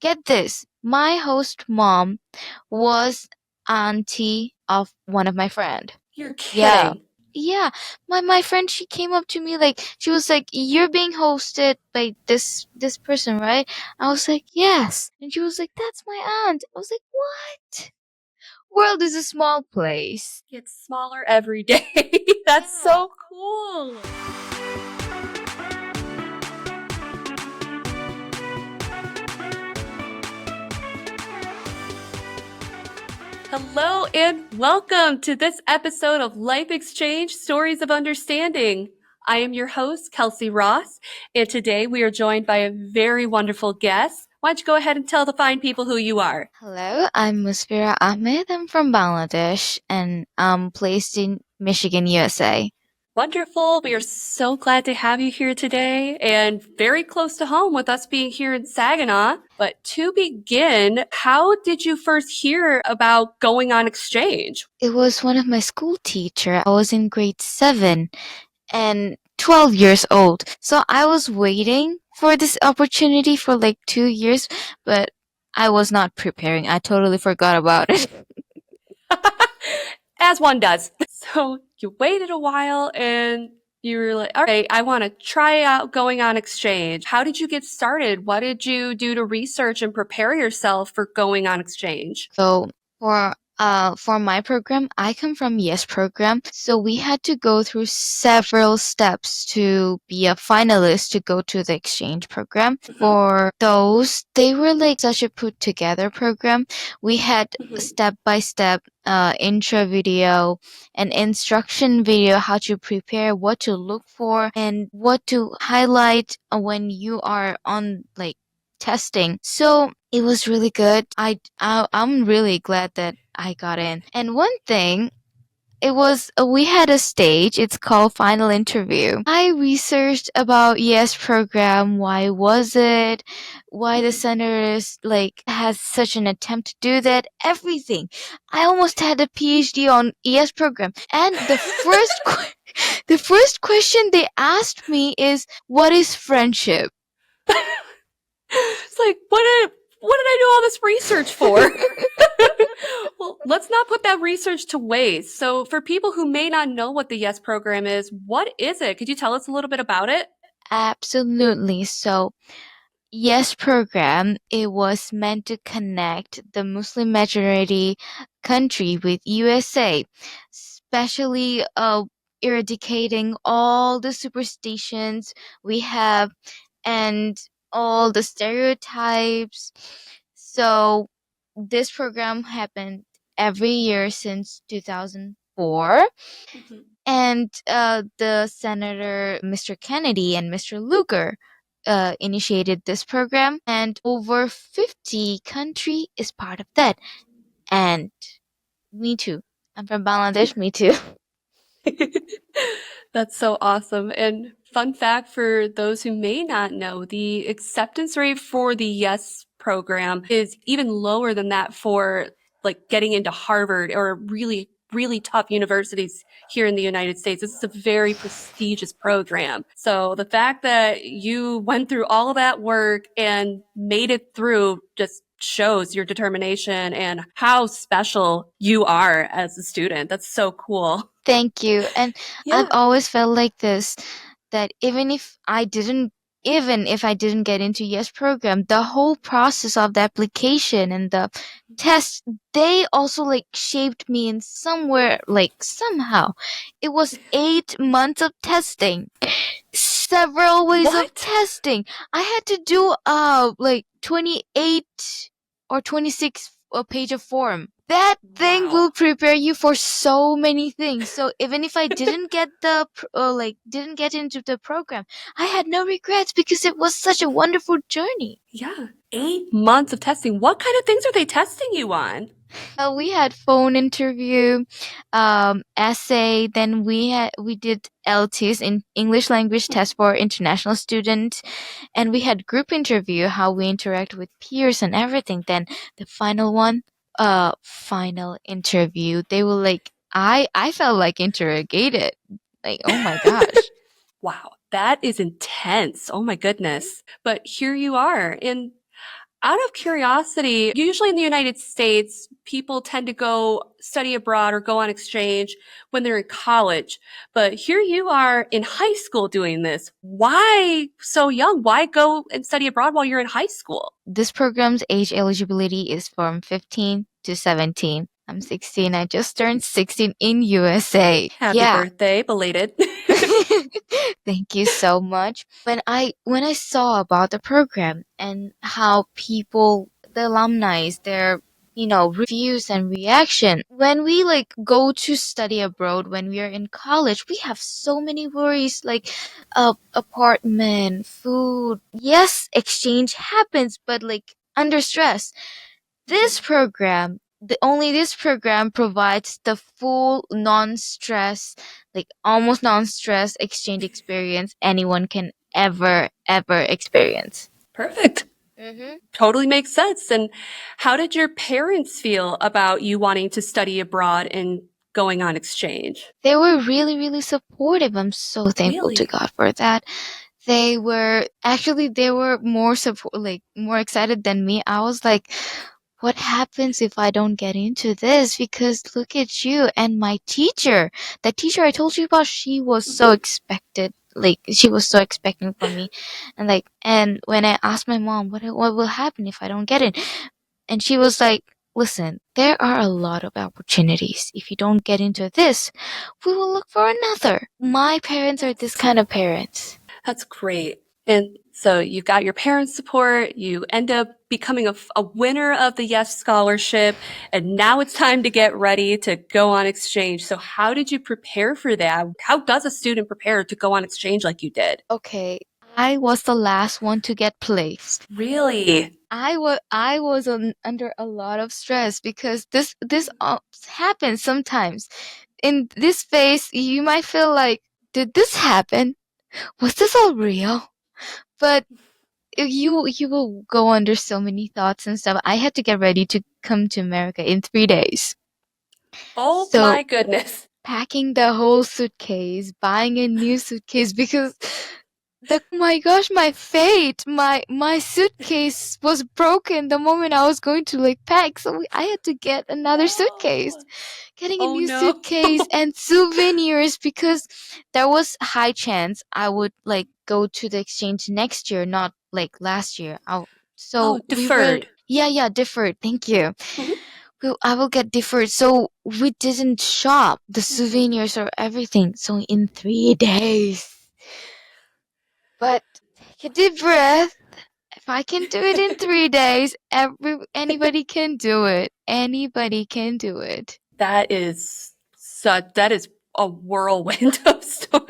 get this, my host mom was auntie of one of my friend. You're Yeah. kidding. Yeah, my friend, she came up to me like she was like, "You're being hosted by this person, right?" I was like, "Yes," and she was like, "That's my aunt." I was like, "What? World is a small place." Gets smaller every day. That's Yeah. so cool. Hello and welcome to this episode of Life Exchange Stories of Understanding. I am your host, Kelsey Ross, and today we are joined by a very wonderful guest. Why don't you go ahead and tell the fine people who you are? Hello, I'm Musfirah Ahmed. I'm from Bangladesh and I'm placed in Michigan, USA. Wonderful. We are so glad to have you here today and very close to home with us being here in Saginaw. But to begin, how did you first hear about going on exchange? It was one of my school teacher. I was in grade 7 and 12 years old. So I was waiting for this opportunity for like 2 years, but I was not preparing. I totally forgot about it. As one does. So you waited a while and you were like, all right, I want to try out going on exchange. How did you get started? What did you do to research and prepare yourself for going on exchange? So for my program, I come from YES program. So we had to go through several steps to be a finalist to go to the exchange program. Mhm, For those, they were like such a put together program. We had mhm. step by step intro video and instruction video, how to prepare, what to look for, and what to highlight when you are on like testing. So it was really good. I'm really glad that I got in. And one thing, it was we had a stage. It's called final interview. I researched about YES program. Why was it? Why the center is like has such an attempt to do that? Everything. I almost had a PhD on YES program. And the first question they asked me is, "What is friendship?" It's like, what did I do all this research for? Well, let's not put that research to waste. So, for people who may not know what the YES program is, what is it? Could you tell us a little bit about it? Absolutely. So, Yes program, it was meant to connect the Muslim majority country with USA, especially eradicating all the superstitions we have and all the stereotypes. So this program happened every year since 2004, Mhm. and the Senator Mr. Kennedy and Mr. Lugar initiated this program, and over 50 country is part of that. And me too. I'm from Bangladesh. Me too. That's so awesome. And fun fact for those who may not know, the acceptance rate for the YES program is even lower than that for like getting into Harvard or really, really tough universities here in the United States. This is a very prestigious program. So the fact that you went through all that work and made it through just shows your determination and how special you are as a student. That's so cool. Thank you. And I've Yeah. always felt like this, that even if I didn't get into YES program, the whole process of the application and the test, they also like shaped me in somewhere, like somehow. It was 8 months of testing, several ways of What? testing. I had to do like 28 or 26 page of form. That thing Wow. will prepare you for so many things. So even if I didn't get didn't get into the program, I had no regrets because it was such a wonderful journey. Yeah. 8 months of testing. What kind of things are they testing you on? We had phone interview, essay. Then we did LTs, in English language test for international students, and we had group interview, how we interact with peers and everything. Then the final one, final interview. They were like, I felt like interrogated. Like, oh my gosh. Wow. That is intense. Oh my goodness. But here you are. And Out of curiosity, usually in the United States, people tend to go study abroad or go on exchange when they're in college. But here you are in high school doing this. Why so young? Why go and study abroad while you're in high school? This program's age eligibility is from 15 to 17. I'm 16. I just turned 16 in USA. Happy Yeah. birthday, belated. Thank you so much. When I saw about the program and how people, the alumni, their reviews and reaction when we like go to study abroad when we are in college, we have so many worries like apartment, food. Yes, exchange happens, but like under stress. This program provides the full non-stress, like almost non-stress exchange experience anyone can ever experience. Perfect. Hmm. Totally makes sense. And how did your parents feel about you wanting to study abroad and going on exchange? They were really supportive. I'm so thankful to Really? God for that. They were more support, like more excited than me. I was like, what happens if I don't get into this? Because look at you and my teacher. The teacher I told you about, she was so expected. Like she was so expecting from me, and when I asked my mom what will happen if I don't get it, and she was like, "Listen, there are a lot of opportunities. If you don't get into this, we will look for another." My parents are this That's kind of parents. That's great. And so you got your parents' support, you end up becoming a winner of the YES Scholarship, and now it's time to get ready to go on exchange. So how did you prepare for that? How does a student prepare to go on exchange like you did? Okay, I was the last one to get placed. Really? I was under a lot of stress because this happens sometimes. In this phase, you might feel like, did this happen? Was this all real? But you will go under so many thoughts and stuff. I had to get ready to come to America in 3 days. Oh So my goodness. packing the whole suitcase, buying a new suitcase because oh my gosh, my fate, my suitcase was broken the moment I was going to like pack, so I had to get another suitcase. No. Getting a Oh new no. suitcase and souvenirs because there was a high chance I would like go to the exchange next year, not like last year. Oh, So we were, deferred. yeah, deferred. Thank you. Mhm. I will get deferred. So we didn't shop the Mhm. souvenirs or everything. So in 3 days. But take a deep breath. If I can do it in 3 days, anybody can do it. Anybody can do it. That is a whirlwind of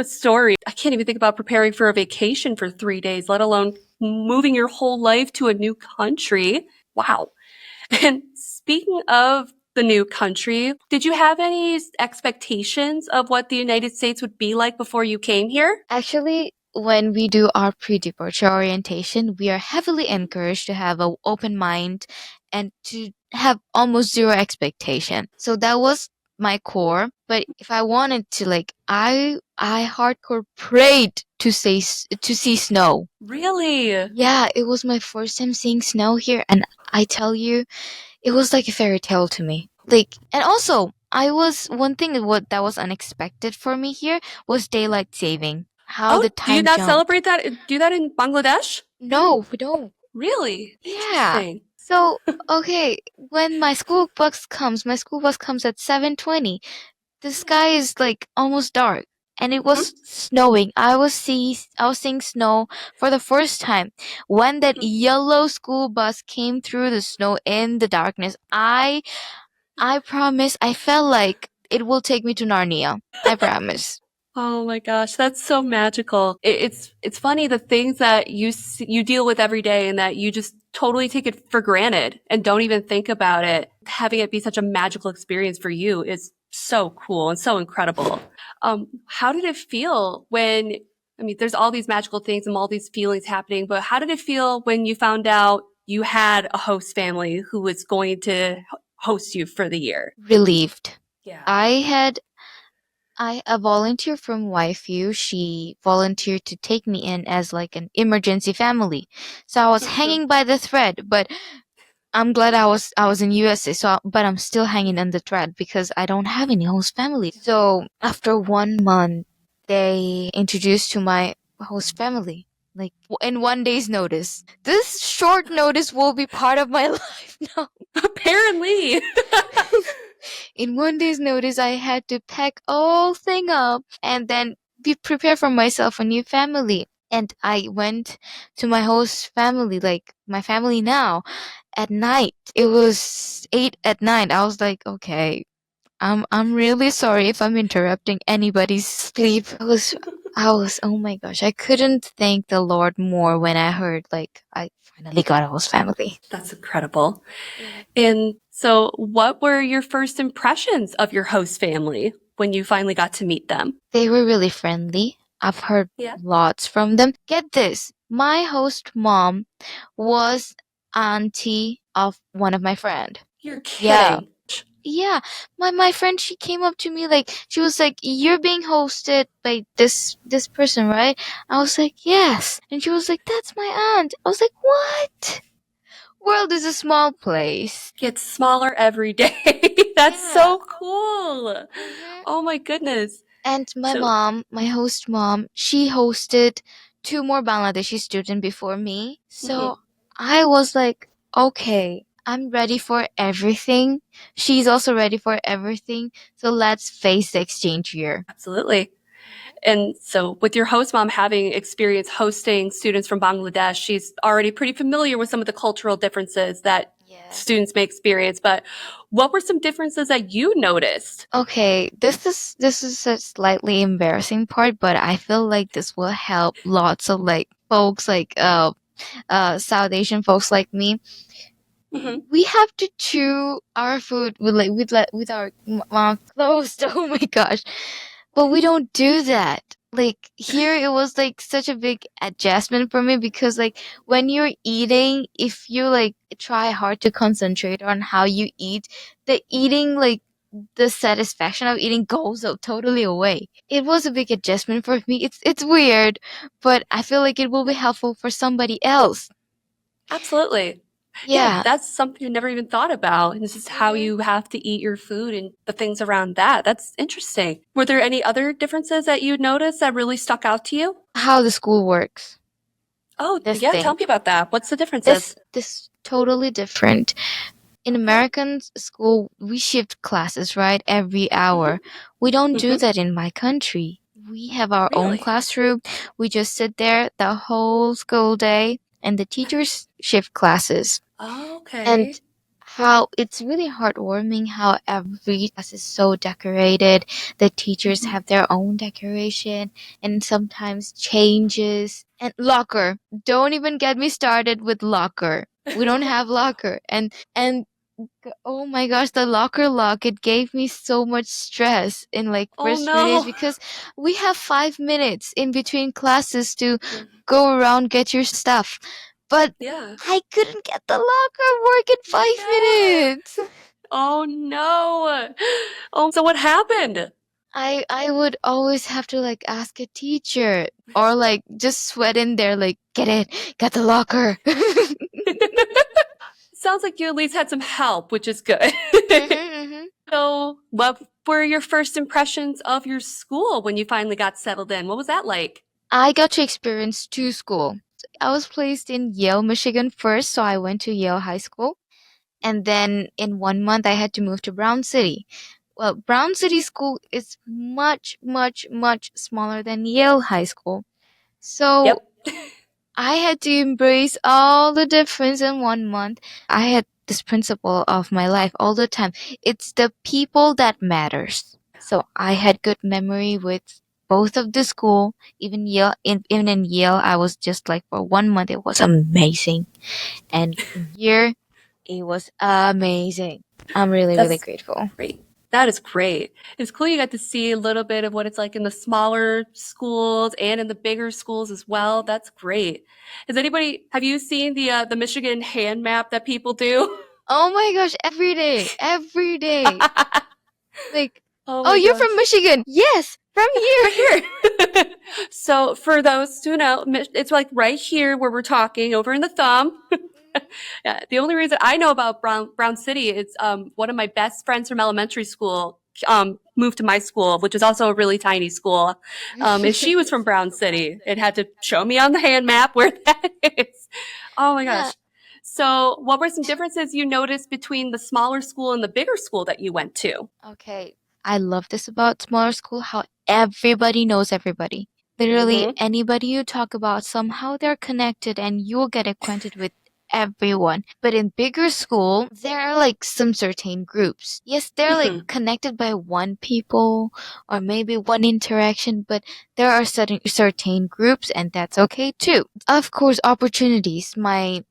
story. I can't even think about preparing for a vacation for 3 days, let alone moving your whole life to a new country. Wow. And speaking of the new country, did you have any expectations of what the United States would be like before you came here? Actually, when we do our pre-departure orientation, we are heavily encouraged to have an open mind and to have almost zero expectation. So that was my core. But if I wanted to, like, I hardcore prayed to see snow. Really? Yeah, it was my first time seeing snow here, and I tell you, it was like a fairy tale to me. Like, and also, I was one thing that was unexpected for me here was daylight saving. How Oh, the do you time not jumped. celebrate that? Do that in Bangladesh? No, we don't. Really? Yeah. Interesting. So, okay, when my school bus comes at 7:20. The sky is like almost dark and it Mhm. was snowing. I was seeing snow for the first time. When that yellow school bus came through the snow in the darkness, I promise I felt like it will take me to Narnia. I promise. Oh my gosh, that's so magical. It's funny the things that you deal with every day and that you just totally take it for granted and don't even think about it. Having it be such a magical experience for you is so cool and so incredible. How did it feel when, I mean, there's all these magical things and all these feelings happening, but how did it feel when you found out you had a host family who was going to host you for the year? Relieved. Yeah. I had A volunteer from YFU, she volunteered to take me in as like an emergency family. So I was hanging by the thread, but I'm glad I was in USA, but I'm still hanging on the thread because I don't have any host family. So after 1 month, they introduced to my host family, like in 1 day's notice. This short notice will be part of my life now. Apparently. In 1 day's notice, I had to pack all thing up and then be prepared for myself a new family. And I went to my host family, like my family now, at night. It was 8 at night. I was like, okay, I'm really sorry if I'm interrupting anybody's sleep. I was oh my gosh, I couldn't thank the Lord more when I heard like I finally got a host family. That's incredible. And so, what were your first impressions of your host family when you finally got to meet them? They were really friendly. I've heard Yeah. lots from them. Get this, my host mom was auntie of one of my friend. You're Yeah. kidding. Yeah, my friend, she came up to me like she was like, "You're being hosted by this person, right?" I was like, "Yes," and she was like, "That's my aunt." I was like, "What?" World is a small place. Gets smaller every day. That's Yeah. so cool. Mhm. Oh my goodness. And my So, mom, my host mom, she hosted two more Bangladeshi students before me. mhm, So I was like, okay, I'm ready for everything. She's also ready for everything. So let's face the exchange year. absolutely. And so, with your host mom having experience hosting students from Bangladesh, she's already pretty familiar with some of the cultural differences that Yeah. students may experience. But what were some differences that you noticed? Okay, this is a slightly embarrassing part, but I feel like this will help lots of like folks like South Asian folks like me. Hmm. We have to chew our food with our mouth closed. Oh my gosh. But we don't do that. Like here it was like such a big adjustment for me because like when you're eating, if you like try hard to concentrate on how you eat, the eating like the satisfaction of eating goes out totally away. It was a big adjustment for me. It's weird, but I feel like it will be helpful for somebody else. Absolutely. Yeah, Yeah. that's something I never even thought about. And this is how Mhm. you have to eat your food and the things around that. That's interesting. Were there any other differences that you noticed that really stuck out to you? How the school works. Oh, This yeah, tell thing. me about that. What's the This differences? this totally different. In Okay. American school, we shift classes, right? Every hour. Hmm. We don't do Hmm. that in my country. We have our own Really? classroom. We just sit there the whole school day and the teachers shift classes. And Okay. how it's really heartwarming how every class is so decorated. The teachers Hmm. have their own decoration and sometimes changes. And locker. Don't even get me started with locker. We don't have locker. And oh my gosh, the locker lock, it gave me so much stress in like Oh first few days no. because we have 5 minutes in between classes to go around, get your stuff. But Yeah. I couldn't get the locker work in five No. minutes. Oh no. Oh, so what happened? I would always have to like ask a teacher or like just sweat in there like get the locker. Sounds like you at least had some help, which is good. Mhm. So, what were your first impressions of your school when you finally got settled in? What was that like? I got to experience two school. I was placed in Yale, Michigan first, so I went to Yale High School. And then in 1 month, I had to move to Brown City. Well, Brown City School is much, much, much smaller than Yale High School. So Yep. I had to embrace all the difference in 1 month. I had this principle of my life all the time. It's the people that matters. So I had good memory with both of the school. Even in Yale, I was just like for 1 month, it was amazing. And in here, it was amazing. I'm really, really That's grateful. great. That is great. It's cool you got to see a little bit of what it's like in the smaller schools and in the bigger schools as well. That's great. Have you seen the Michigan hand map that people do? Oh my gosh, every day, every day. Like Oh Oh, my you're from gosh. Michigan. Yes, from Right here. here. So for those who know, it's like right here where we're talking, over in the thumb. Yeah, the only reason I know about Brown City is one of my best friends from elementary school moved to my school, which is also a really tiny school. And she was from Brown City and had to show me on the hand map where that is. Oh my Yeah. gosh. So, what were some differences you noticed between the smaller school and the bigger school that you went to? Okay. I love this about smaller school, how everybody knows everybody. Literally Mm-hmm. anybody you talk about, somehow they're connected and you'll get acquainted with everyone. But in bigger school, there are like some certain groups. Yes, they're like Mm-hmm. connected by one people or maybe one interaction, but there are certain groups and that's okay too. Of course, opportunities. My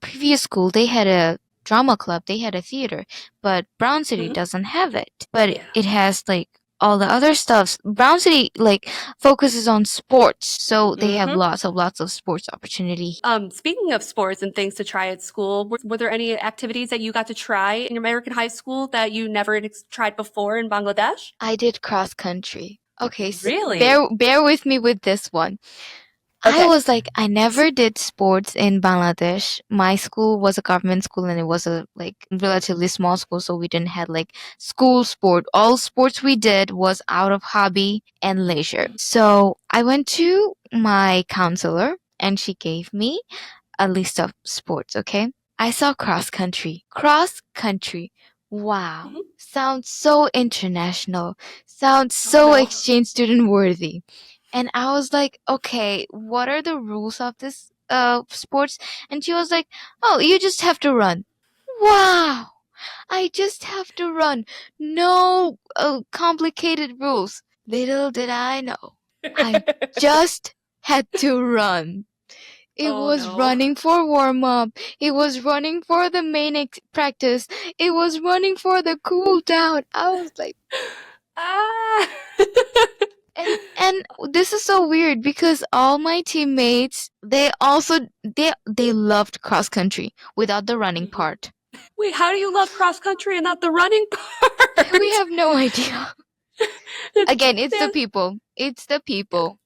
previous school, they had a drama club, they had a theater, but Brown City Mm-hmm. doesn't have it. But Yeah. it has like all the other stuff. Brown City like focuses on sports, so they have Mm-hmm. lots of sports opportunity. Speaking of sports and things to try at school, were there any activities that you got to try in American high school that you never tried before in Bangladesh? I did cross country. Okay, Really? bear with me with this one. I Okay. was like, I never did sports in Bangladesh. My school was a government school and it was a like relatively small school, so we didn't have like school sport. All sports we did was out of hobby and leisure. So I went to my counselor and she gave me a list of sports, okay? I saw cross country. Cross country. Wow. Mhm. Sounds so international. Sounds Oh so no. exchange student worthy. And I was like, okay, what are the rules of this sports? And she was like, oh, you just have to run. Wow. I just have to run. No complicated rules. Little did I know. I just had to run. It Oh was no. running for warm up. It was running for the main practice. It was running for the cool down. I was like, Ah. and this is so weird because all my teammates they also they loved cross country without the running Mhm. part. Wait, how do you love cross country and not the running We part? have no idea. Again, it's the Yeah, people. It's the people.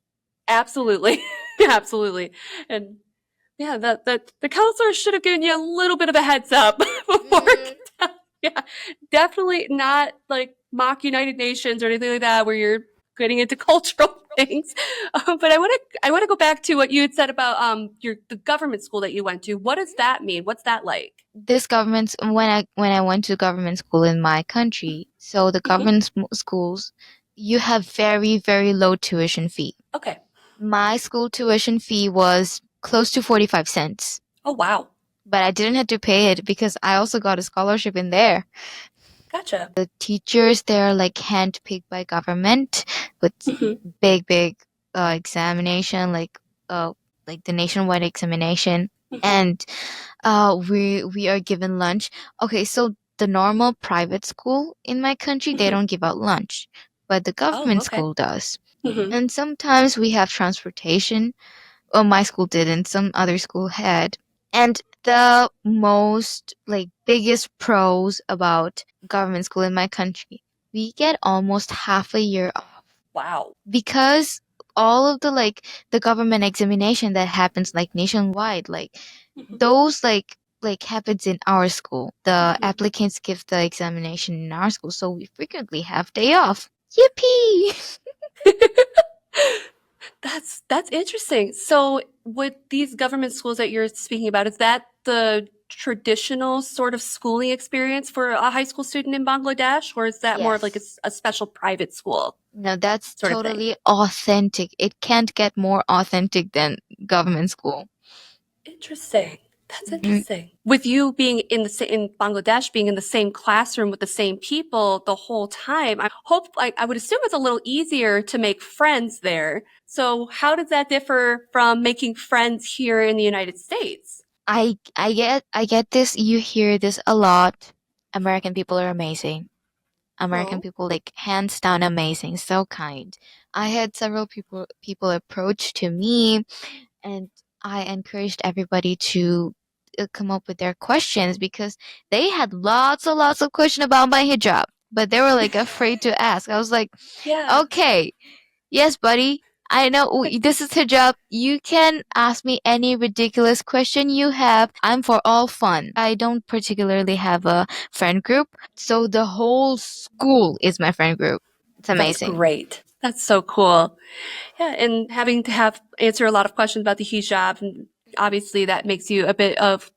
absolutely. Absolutely. And yeah, the counselor should have given you a little bit of a heads up before. Mm, Yeah, definitely not like mock United Nations or anything like that, where you're getting into cultural things. But I want to go back to what you had said about the government school that you went to. What does that mean? What's that like? this government when I went to government school in my country, so the Hmm. government schools, you have very low tuition fee. Okay. My school tuition fee was close to 45 cents, Oh wow. but I didn't have to pay it because I also got a scholarship in there. Gotcha. The teachers they're like handpicked by government with Hmm. big examination like the nationwide examination, Hmm. and we are given lunch. Okay, so the normal private school in my country they Hmm. don't give out lunch, but the Oh, government okay. school does. Hmm. And sometimes we have transportation. Well, my school didn't, some other school had. And the most like biggest pros about government school in my country, we get almost half a year off Wow. because all of the like the government examination that happens like nationwide, like Hmm. those like happens in our school. The Hmm. applicants give the examination in our school, so we frequently have day off. Yippee! That's interesting. So, with these government schools that you're speaking about, is that the traditional sort of schooling experience for a high school student in Bangladesh, or is that more of like Yes. a special private school No, that's sort of thing? totally authentic. It can't get more authentic than government school. Interesting. That's Mhm. interesting. With you being in Bangladesh, being in the same classroom with the same people the whole time, I would assume it's a little easier to make friends there. So, how does that differ from making friends here in the United States? I get this. You hear this a lot. American people are amazing. American Oh. people like hands down amazing, so kind. I had several people approach to me and I encouraged everybody to come up with their questions because they had lots of questions about my hijab. but they were like afraid to ask. I was like, Yeah. okay, yes, buddy. I know this is her job. You can ask me any ridiculous question you have. I'm for all fun. I don't particularly have a friend group, so the whole school is my friend group. It's That's amazing. great. That's so cool. Yeah, and having to have answer a lot of questions about the hijab, and obviously that makes you a bit of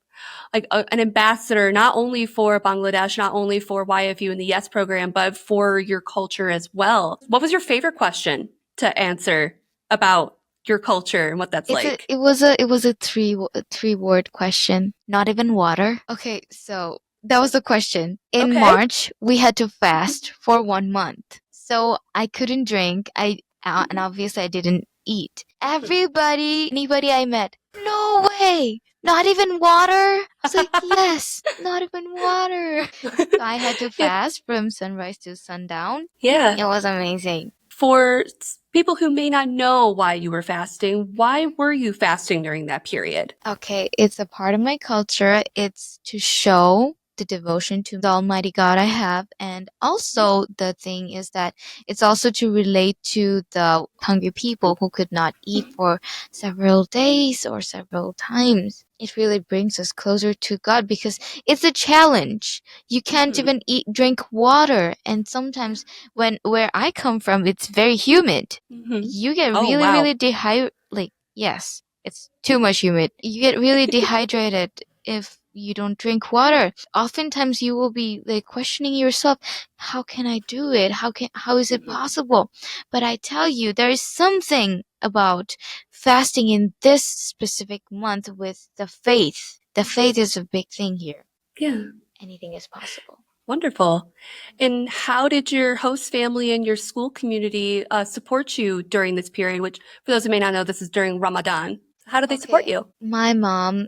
like an ambassador, not only for Bangladesh, not only for YFU and the YES program, but for your culture as well. What was your favorite question to answer about your culture and what that's like? It was a three word question. Not even water. Okay, so that was the question. In Okay. March, we had to fast for 1 month. So I couldn't drink. I and obviously I didn't eat. Everybody, anybody I met, no way. Not even water? I was like, yes, not even water. So I had to Yeah. fast from sunrise to sundown. Yeah. It was amazing. For people who may not know why you were fasting, why were you fasting during that period? Okay, it's a part of my culture. It's to show the devotion to the Almighty God I have. And also, the thing is that it's also to relate to the hungry people who could not eat for several days or several times. It really brings us closer to God because it's a challenge. You can't Mm-hmm. even drink water. And sometimes, where I come from, it's very humid. Mm-hmm. You get Oh, really, wow. really dehydrated. Like, yes, it's too much humid. You get really dehydrated if you don't drink water. Oftentimes you will be like questioning yourself, how can I do it? How is it Mm-hmm. possible? But I tell you, there is something about fasting in this specific month with the faith. The faith is a big thing here. Yeah. Anything is possible. Wonderful. And how did your host family and your school community support you during this period? Which, for those who may not know, this is during Ramadan. How did they support Okay. you? My mom,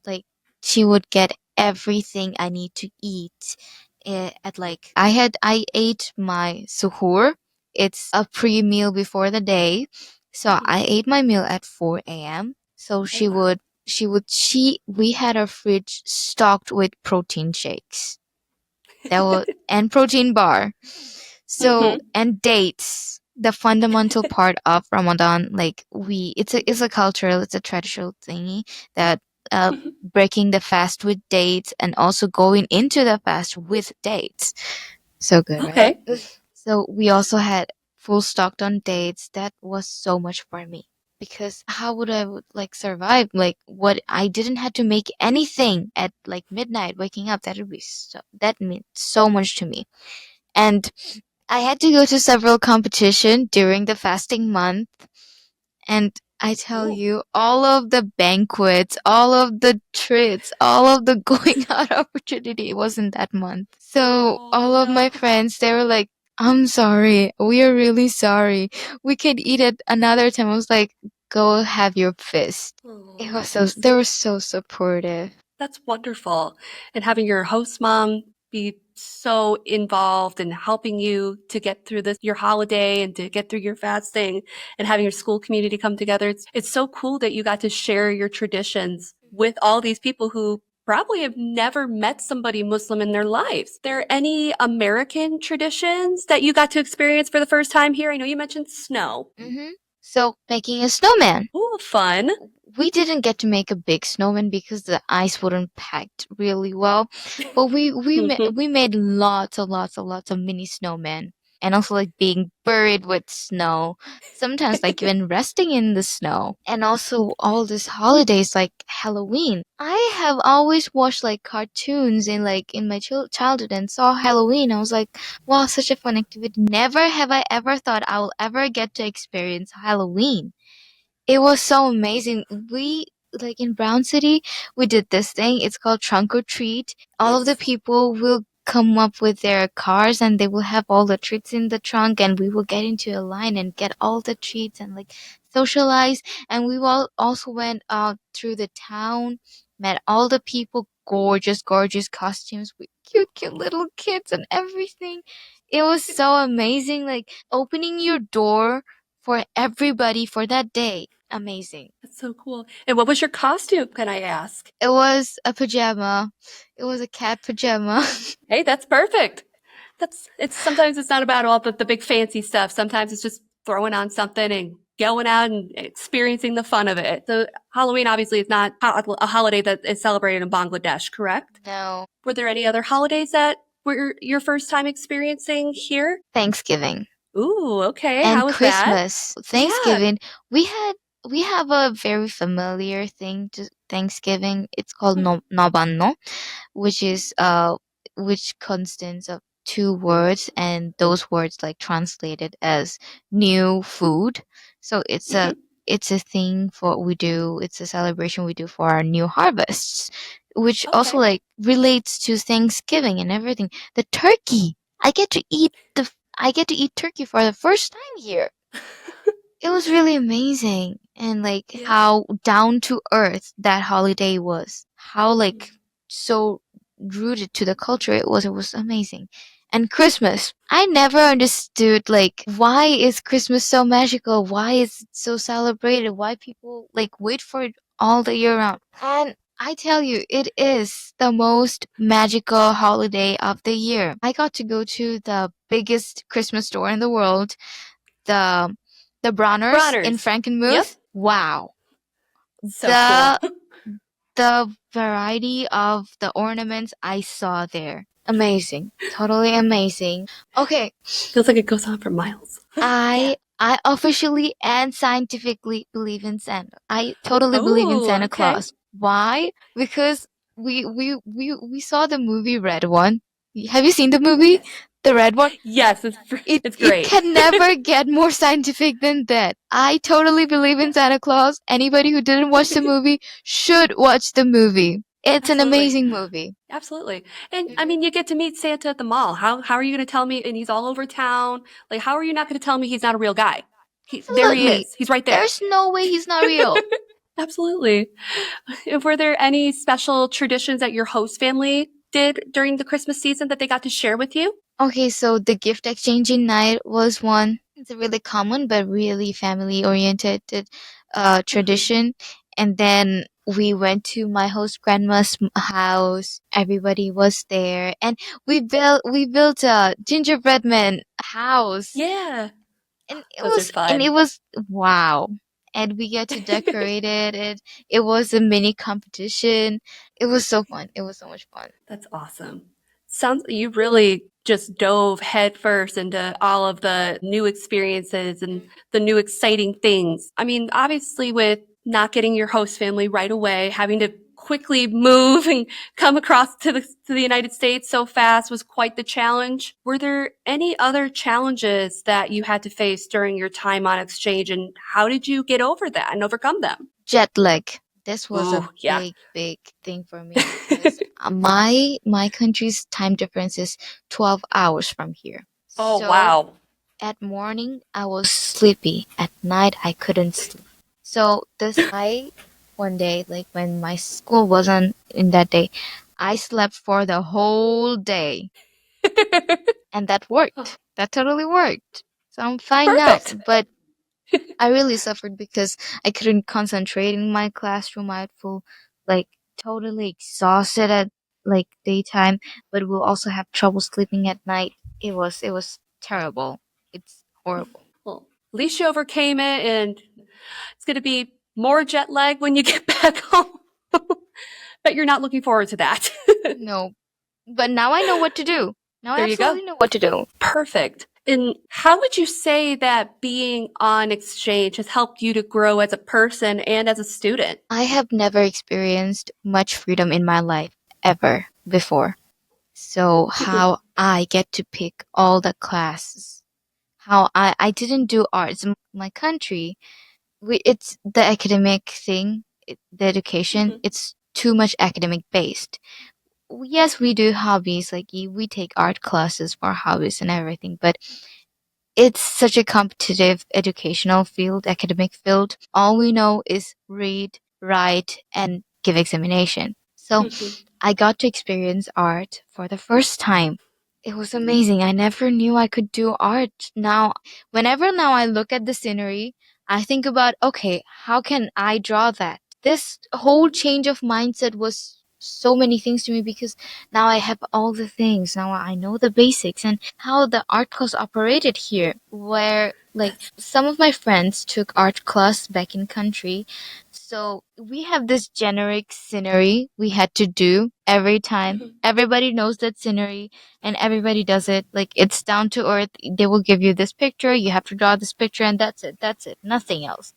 like she would get everything I need to eat at like I ate my suhoor. It's a pre-meal before the day. So Mhm. I ate my meal at 4 a.m. So Oh, wow. she we had our fridge stocked with protein shakes. That was and protein bar. So Hmm. and dates, the fundamental part of Ramadan, like it's a cultural, it's a traditional thingy that breaking the fast with dates and also going into the fast with dates. So good, right? Okay. So we also had full stocked on dates. That was so much for me because how would like survive? Like what I didn't have to make anything at like midnight waking up. That meant so much to me. And I had to go to several competition during the fasting month, and I tell Oh. you, all of the banquets, all of the treats, all of the going out opportunity was in that month. So Oh, all of no. my friends, they were like, I'm sorry. We are really sorry. We can eat it another time. I was like, go have your feast. Oh, They were so supportive. that's wonderful. And having your host mom be so involved in helping you to get through this your holiday and to get through your fasting and having your school community come together. It's so cool that you got to share your traditions with all these people who probably have never met somebody Muslim in their lives. There any American traditions that you got to experience for the first time here? I know you mentioned snow. hmm So making a snowman. Oh, fun. We didn't get to make a big snowman because the ice wouldn't packed really well, but Mhm. we made lots of mini snowmen, and also like being buried with snow, sometimes like even resting in the snow, and also all these holidays like Halloween. I have always watched like cartoons in my childhood and saw Halloween. I was like, wow, such a fun activity. Never have I ever thought I will ever get to experience Halloween. It was so amazing. We like in Brown City, we did this thing. It's called Trunk or Treat. All of the Yes. people will come up with their cars and they will have all the treats in the trunk and we will get into a line and get all the treats and like socialize. And we all also went out through the town, met all the people, gorgeous costumes with cute little kids and everything. It was so amazing, like opening your door for everybody for that day. Amazing. That's so cool. And what was your costume, can I ask? It was a pajama. It was a cat pajama. Hey, that's perfect. That's it's sometimes it's not about all the big fancy stuff. Sometimes it's just throwing on something and going out and experiencing the fun of it. So Halloween obviously is not a holiday that is celebrated in Bangladesh, correct? No. Were there any other holidays that were your first time experiencing here? Thanksgiving Ooh, okay. and How was that? Christmas. Yeah. Thanksgiving, we had we have a very familiar thing to Thanksgiving. It's called no, nobanno, which is which consists of two words, and those words like translated as new food. So Mhm. it's a thing for we do, it's a celebration we do for our new harvests, which also Okay. like relates to Thanksgiving and everything. The turkey, I get to eat I get to eat turkey for the first time here. It was really amazing, and like Yeah. how down to earth that holiday was. How like Mhm. so rooted to the culture it was amazing. And Christmas. I never understood like why is Christmas so magical? Why is it so celebrated? Why people like wait for it all the year round? And I tell you, it is the most magical holiday of the year. I got to go to the biggest Christmas store in the world, the Bronners in Bronner's. Yep. Frankenmuth. Wow. So cool. The variety of the ornaments I saw there. Amazing. Totally amazing. Okay, Feels like it goes on for miles. Yeah. I officially and scientifically believe in Santa. I totally believe in Oh, Santa okay. Claus. Why? Because we saw the movie Red One. Have you seen the movie? Yes. The Red One? Yes, it's It great. can never get more scientific than that. I totally believe in Santa Claus. Anybody who didn't watch the movie should watch the movie. It's an Absolutely. amazing movie. Absolutely. And I mean, you get to meet Santa at the mall. How are you going to tell me? And he's all over town. Like, how are you not going to tell me he's not a real guy? There he Absolutely. is. He's right there. There's no way he's not real. Absolutely. Were there any special traditions that your host family did during the Christmas season that they got to share with you? Okay, so the gift exchanging night was one. It's a really common but really family oriented Hmm. tradition. And then we went to my host grandma's house. Everybody was there, and we built a gingerbread man house, Yeah, and those are it fun. was wow. And we get to decorate it. It was a mini competition. It was so fun. It was so much fun. That's awesome. Sounds you really just dove headfirst into all of the new experiences and the new exciting things. I mean, obviously with not getting your host family right away, having to quickly move and come across to the United States so fast was quite the challenge. Were there any other challenges that you had to face during your time on exchange, and how did you get over that and overcome them? Jet lag. This was Ooh, a yeah. big thing for me because my country's time difference is 12 hours from here. Oh, So wow. at morning I was sleepy. At night I couldn't sleep. So this I one day like when my school wasn't in that day, I slept for the whole day, and that Oh, worked. That totally worked. So I'm fine now. perfect. But I really suffered because I couldn't concentrate in my classroom. I'd feel like totally exhausted at like daytime, but we'll also have trouble sleeping at night. It was terrible. It's horrible. Well, at least you overcame it, and it's going to be more jet lag when you get back home. But you're not looking forward to that. No, but now I know what to do. Now I There you go. absolutely know what to do. Perfect. And how would you say that being on exchange has helped you to grow as a person and as a student? I have never experienced much freedom in my life ever before. So how I get to pick all the classes, how I didn't do arts in my country. It's the academic thing, the education. It's too much academic based. Yes, we do hobbies, like we take art classes for hobbies and everything, but it's such a competitive educational field, academic field. All we know is read, write, and give examination. So I got to experience art for the first time. It was amazing. I never knew I could do art. Whenever I look at the scenery, I think about, okay, how can I draw that? This whole change of mindset was so many things to me because now I have all the things. Now I know the basics and how the art class operated here. Where like That's some of my friends took art class back in country, so we have this generic scenery we had to do every time. Everybody knows that scenery and everybody does it. Like it's down to earth. They will give you this picture, you have to draw this picture, and that's it. That's it. Nothing else.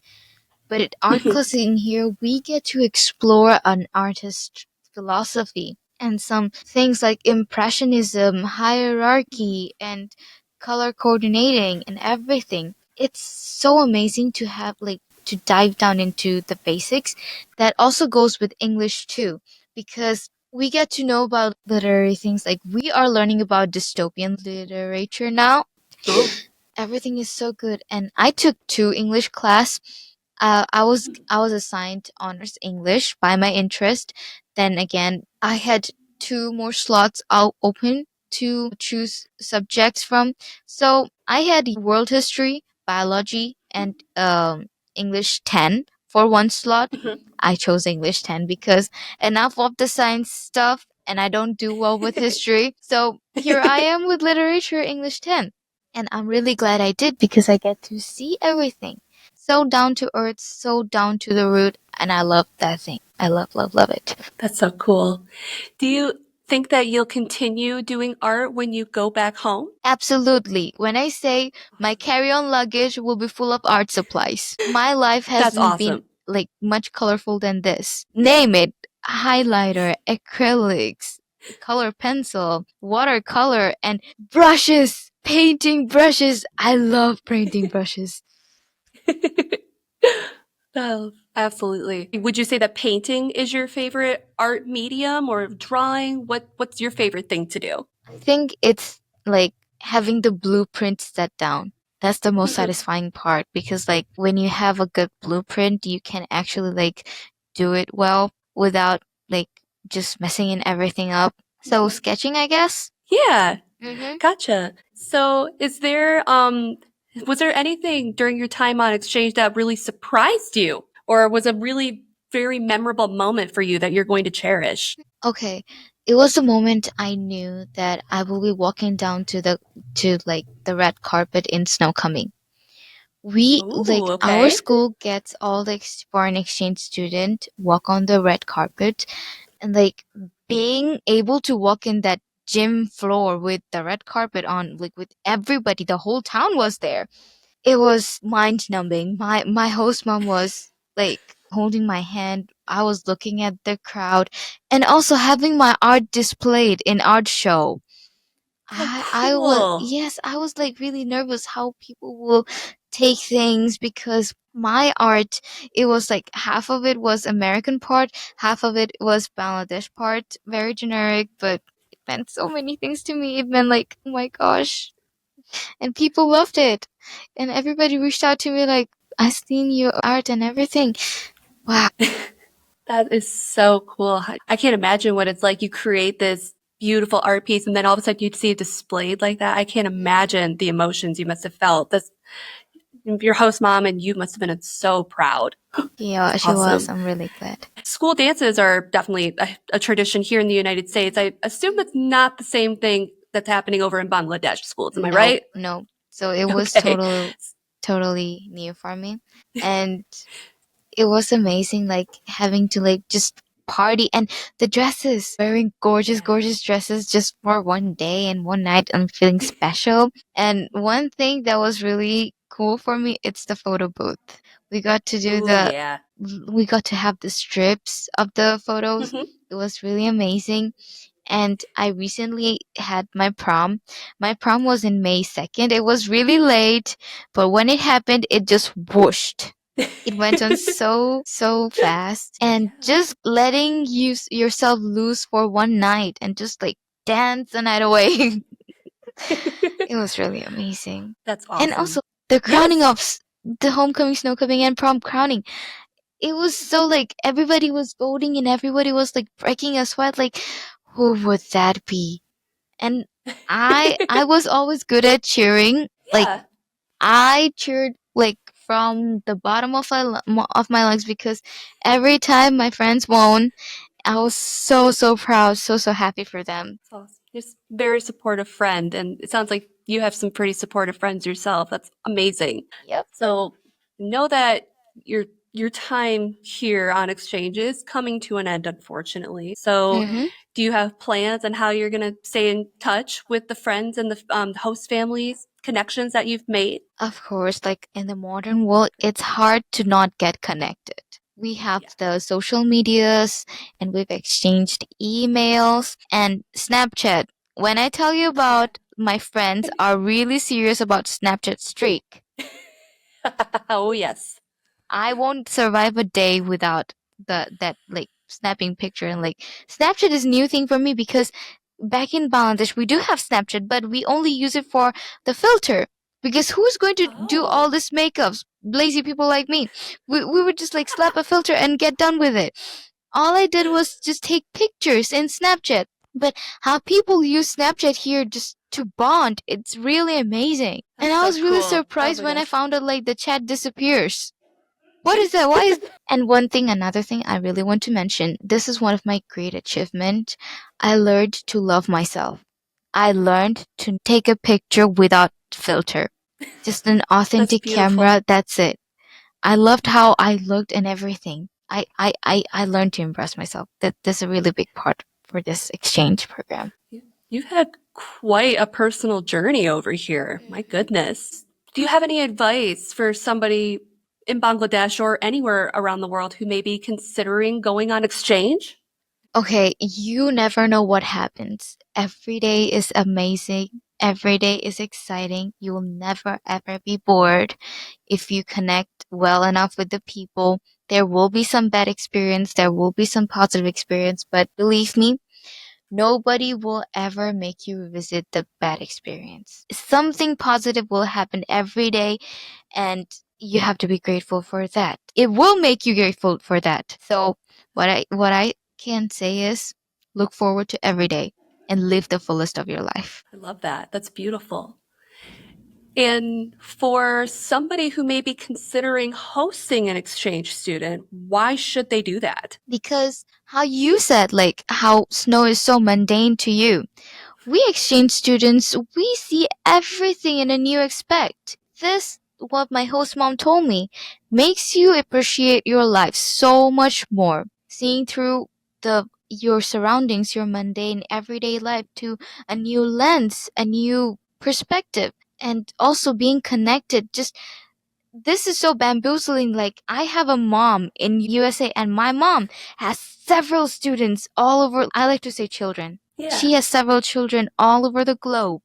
But at art class in here, we get to explore an artist's philosophy and some things like impressionism, hierarchy, and color coordinating and everything. It's so amazing to have like to dive down into the basics. That also goes with English too, because we get to know about literary things like we are learning about dystopian literature now. oh. Everything is so good. And I took two English class. I was assigned honors English by my interest. Then again, I had two more slots out open to choose subjects from. So I had world history, biology, and English 10 for one slot. I chose English 10 because enough of the science stuff and I don't do well with history. So here I am with literature English 10. And I'm really glad I did because I get to see everything. So down to earth, so down to the root, and I love that thing. I love, love, love it. That's so cool. Do you think that you'll continue doing art when you go back home? Absolutely. When I say my carry-on luggage will be full of art supplies, my life That's hasn't been awesome. like much colorful than this. Name it. Highlighter, acrylics, color pencil, watercolor, and brushes. Painting brushes. I love painting brushes. Oh, absolutely. Would you say that painting is your favorite art medium or drawing? What's your favorite thing to do? I think it's like having the blueprint set down. That's the most satisfying part because like when you have a good blueprint, you can actually like do it well without like just messing in everything up. So sketching, I guess. Yeah, Mhm. gotcha. So is there was there anything during your time on exchange that really surprised you? Or was a really very memorable moment for you that you're going to cherish? Okay. It was the moment I knew that I will be walking down to like the red carpet in Snow Coming. We Ooh, like our okay. school gets all the foreign exchange student walk on the red carpet and like being able to walk in that gym floor with the red carpet on like with everybody, the whole town was there. It was mind numbing. My host mom was like holding my hand. I was looking at the crowd and also having my art displayed in art show. Oh, I was, cool. yes, I was like really nervous how people will take things because my art, it was like half of it was American part, half of it was Bangladesh part, very generic, but it meant so many things to me. It meant like, oh my gosh. And people loved it. And everybody reached out to me like, I seen your art and everything. Wow. That is so cool. I can't imagine what it's like. You create this beautiful art piece and then all of a sudden you'd see it displayed like that. I can't imagine the emotions you must have felt. This, your host mom and you must have been so proud. That's Yeah, she was. awesome. I'm really glad. School dances are definitely a tradition here in the United States. I assume it's not the same thing that's happening over in Bangladesh schools. Am I No, right? no. So it was Okay. totally new for me. And it was amazing like having to like just party and the dresses, wearing gorgeous, Yeah. gorgeous dresses just for one day and one night and feeling special. And one thing that was really cool for me, it's the photo booth. We got to do Oh, the yeah. we got to have the strips of the photos. It was really amazing. And I recently had my prom. My prom was in May 2nd. It was really late, but when it happened, it just whooshed. It went on so fast. And just letting yourself loose for one night and just like dance the night away. It was really amazing. That's And also awesome. the crowning Yes. of the homecoming, snow coming, and prom crowning. It was so like everybody was voting and everybody was like breaking a sweat. Like, who would that be? And I was always good at cheering. Like Yeah. I cheered like from the bottom of of my lungs because every time my friends won, I was so, so proud, so, so happy for them. So just very supportive friend, and it sounds like you have some pretty supportive friends yourself. That's amazing. Yep. So know that your time here on exchange is coming to an end, unfortunately. So Mm-hmm. do you have plans on how you're going to stay in touch with the friends and the host families connections that you've made? Of course, like in the modern world, it's hard to not get connected. We have Yeah. the social medias and we've exchanged emails and Snapchat. When I tell you about my friends are really serious about Snapchat streak. Oh, yes. I won't survive a day without the that like snapping picture and like Snapchat is a new thing for me because back in Bangladesh we do have Snapchat but we only use it for the filter because who's going to do all Oh, this makeups? Lazy people like me. We would just like slap a filter and get done with it. All I did was just take pictures in Snapchat. But how people use Snapchat here just to bond, it's really amazing. And that's I so was really cool. Oh surprised my when I gosh. found out like the chat disappears. What is that? Why is and one thing, another thing I really want to mention, this is one of my great achievement. I learned to love myself. I learned to take a picture without filter. Just an That's authentic beautiful. camera, that's it. I loved how I looked and everything. I learned to impress myself. That's a really big part for this exchange program. You've had quite a personal journey over here. My Mhm. goodness. Do you have any advice for somebody in Bangladesh or anywhere around the world who may be considering going on exchange? Okay, you never know what happens. Every day is amazing. Every day is exciting. You will never ever be bored if you connect well enough with the people. There will be some bad experience, there will be some positive experience, but believe me, nobody will ever make you revisit the bad experience. Something positive will happen every day and you have to be grateful for that. It will make you grateful for that. So what I can say is look forward to every day and live the fullest of your life. I love that. That's beautiful. And for somebody who may be considering hosting an exchange student, why should they do that? Because how you said like how snow is so mundane to you. We exchange students, we see everything in a new aspect. This, what my host mom told me, makes you appreciate your life so much more. Seeing through the your surroundings, your mundane everyday life to a new lens, a new perspective, and also being connected. Just this is so bamboozling. Like I have a mom in USA and my mom has several students all over. I like to say children. Yeah, She has several children all over the globe.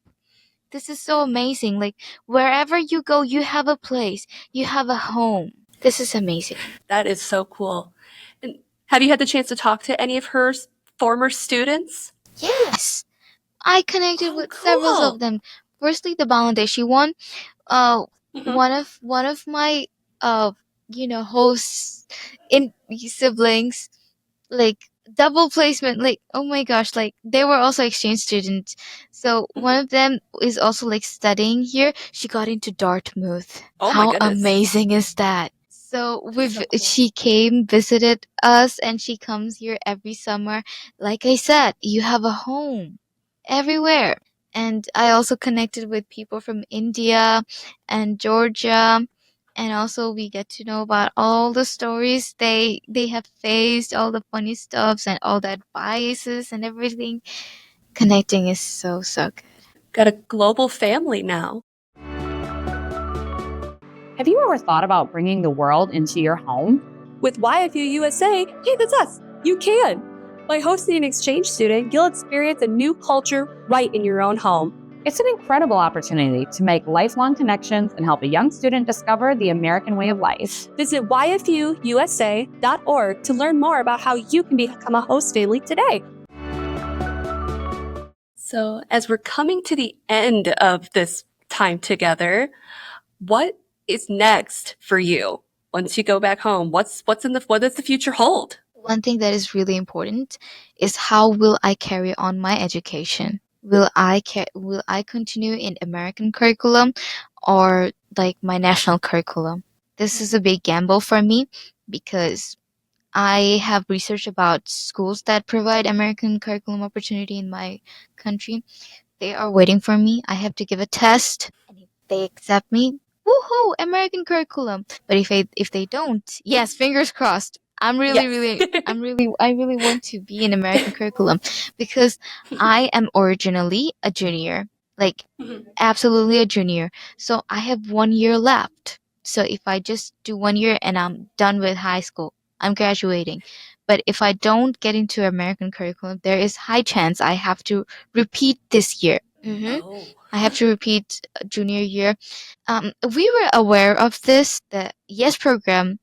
This is so amazing. Like wherever you go, you have a place, you have a home. This is amazing. that is so cool. And have you had the chance to talk to any of her former students? Yes, I connected Oh, with several of cool. them. Firstly, the Bangladeshi one. Uh, Hmm. one of my uh hosts in siblings like double placement like oh my gosh like they were also exchange students so one Hmm. of them is also like studying here she got into Dartmouth Oh my how goodness. amazing is that so That's we've so cool. she came visited us and she comes here every summer like I said you have a home everywhere and I also connected with people from India and Georgia and also we get to know about all the stories they have faced all the funny stuffs and all that biases and everything connecting is so so good. Got a global family now. Have you ever thought about bringing the world into your home? With YFU USA, hey, that's us. You can. By hosting an exchange student, you'll experience a new culture right in your own home. It's an incredible opportunity to make lifelong connections and help a young student discover the American way of life. Visit yfuusa.org to learn more about how you can become a host family today. So, as we're coming to the end of this time together, what is next for you once you go back home? What does the future hold? One thing that is really important is how will I carry on my education will I continue in American curriculum or like my national curriculum. This is a big gamble for me because I have researched about schools that provide American curriculum opportunity in my country. They are waiting for me. I have to give a test, and if they accept me, woohoo, American curriculum. But if they don't, yes, fingers crossed. Yes. I really want to be in American curriculum because I am originally a junior, like Mhm. absolutely a junior. So I have 1 year left. So if I just do 1 year and I'm done with high school, I'm graduating. But if I don't get into American curriculum, there is high chance I have to repeat this year. Oh. I have to repeat junior year. We were aware of this. The YES program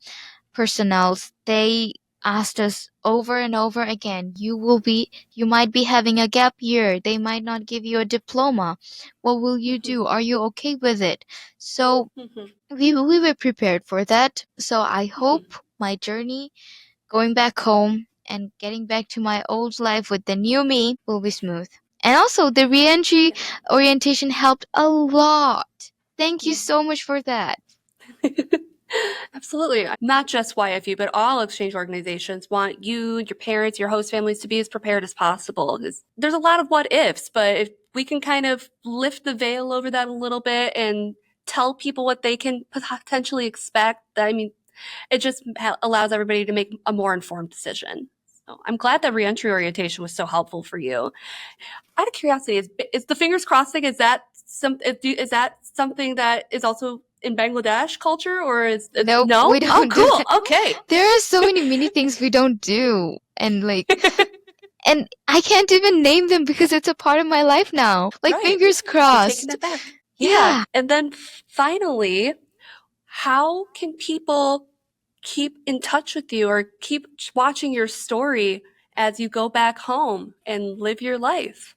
personnel, they asked us over and over again, you might be having a gap year. They might not give you a diploma. What will you Mhm. do? Are you okay with it? So Mhm. we were prepared for that. So I Mhm. hope my journey going back home and getting back to my old life with the new me will be smooth. And also, the reentry Yeah. orientation helped a lot. Thank you Yeah. so much for that. Absolutely. Not just YFU, but all exchange organizations want you, your parents, your host families to be as prepared as possible. There's a lot of what ifs, but if we can kind of lift the veil over that a little bit and tell people what they can potentially expect, I mean, it just allows everybody to make a more informed decision. So I'm glad that reentry orientation was so helpful for you. Out of curiosity, is the fingers crossing? Is that something that is also in Bangladesh culture, or is it's Nope, we no? Oh, don't do cool. that. Okay. There are so many mini things we don't do. And I can't even name them because it's a part of my life now. Like Right. fingers You're taking crossed. that back. Yeah. Yeah. And then finally, how can people keep in touch with you or keep watching your story as you go back home and live your life?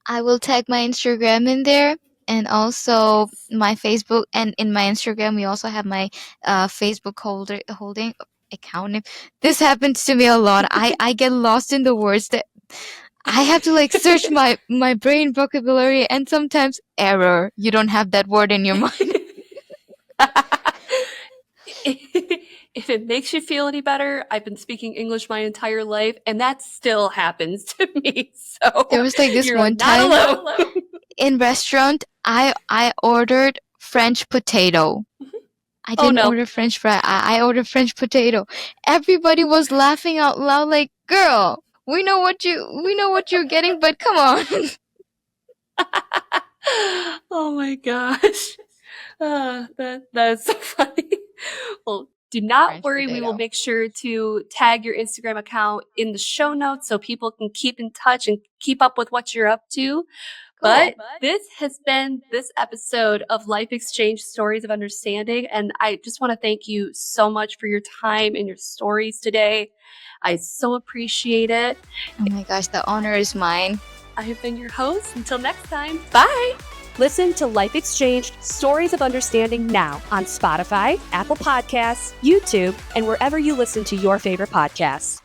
I will tag my Instagram in there and also Yes. my Facebook. And in my Instagram, we also have my Facebook holding account name. This happens to me a lot. I get lost in the words that I have to like search my brain vocabulary and sometimes error. You don't have that word in your mind. If it makes you feel any better, I've been speaking English my entire life, and that still happens to me. There So was like this you're one not time alone. in restaurant, I ordered French potato. I Oh didn't no. order French fry. I ordered French potato. Everybody was laughing out loud like, "Girl, we know what you're getting, but come on." Oh my gosh. That is so funny. Well, do not French worry. We will potato. make sure to tag your Instagram account in the show notes so people can keep in touch and keep up with what you're up to. Cool. But this has been this episode of Life Exchange Stories of Understanding. And I just want to thank you so much for your time and your stories today. I so appreciate it. Oh my gosh, the honor is mine. I have been your host. Until next time, bye. Listen to Life Exchange Stories of Understanding now on Spotify, Apple Podcasts, YouTube, and wherever you listen to your favorite podcasts.